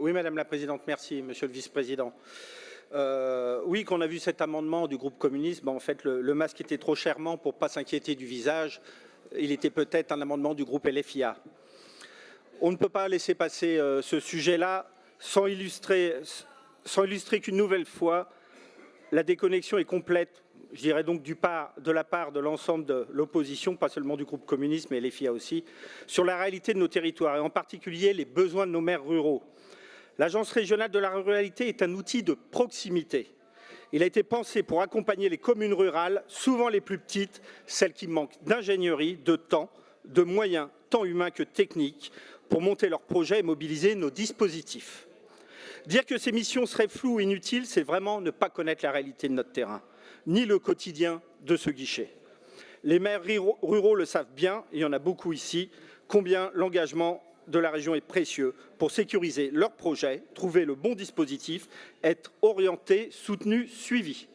Oui, Madame la Présidente, merci, Monsieur le Vice-président. Oui, quand on a vu cet amendement du groupe communiste, en fait, le masque était trop charmant pour ne pas s'inquiéter du visage. Il était peut-être un amendement du groupe LFIA. On ne peut pas laisser passer ce sujet-là sans illustrer qu'une nouvelle fois, la déconnexion est complète, je dirais donc de la part de l'ensemble de l'opposition, pas seulement du groupe communiste, mais LFIA aussi, sur la réalité de nos territoires, et en particulier les besoins de nos maires ruraux. L'Agence régionale de la ruralité est un outil de proximité. Il a été pensé pour accompagner les communes rurales, souvent les plus petites, celles qui manquent d'ingénierie, de temps, de moyens, tant humains que techniques, pour monter leurs projets et mobiliser nos dispositifs. Dire que ces missions seraient floues ou inutiles, c'est vraiment ne pas connaître la réalité de notre terrain, ni le quotidien de ce guichet. Les maires ruraux le savent bien, et il y en a beaucoup ici, combien l'engagement de la région est précieux pour sécuriser leurs projets, trouver le bon dispositif, être orientés, soutenus, suivis.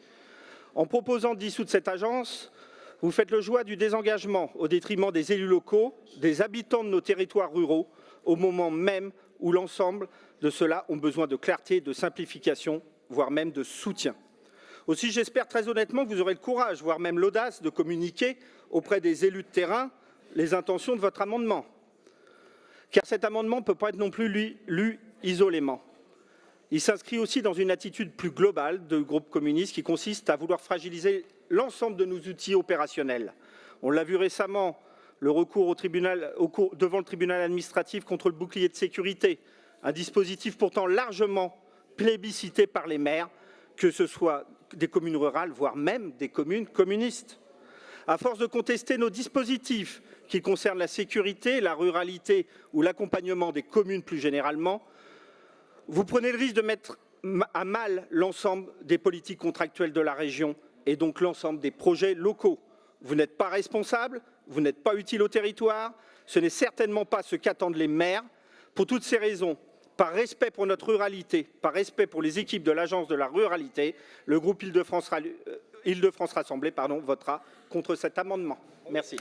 En proposant de dissoudre cette agence, vous faites le choix du désengagement au détriment des élus locaux, des habitants de nos territoires ruraux, au moment même où l'ensemble de ceux-là ont besoin de clarté, de simplification, voire même de soutien. Aussi, j'espère très honnêtement que vous aurez le courage, voire même l'audace, de communiquer auprès des élus de terrain les intentions de votre amendement. Car cet amendement ne peut pas être non plus lu isolément. Il s'inscrit aussi dans une attitude plus globale du groupe communiste qui consiste à vouloir fragiliser l'ensemble de nos outils opérationnels. On l'a vu récemment, le recours devant le tribunal administratif contre le bouclier de sécurité, un dispositif pourtant largement plébiscité par les maires, que ce soit des communes rurales, voire même des communes communistes. À force de contester nos dispositifs qui concernent la sécurité, la ruralité ou l'accompagnement des communes plus généralement, vous prenez le risque de mettre à mal l'ensemble des politiques contractuelles de la région et donc l'ensemble des projets locaux. Vous n'êtes pas responsable, vous n'êtes pas utile au territoire, ce n'est certainement pas ce qu'attendent les maires. Pour toutes ces raisons, par respect pour notre ruralité, par respect pour les équipes de l'Agence de la ruralité, le groupe Île-de-France Rassemblée votera contre cet amendement. Merci.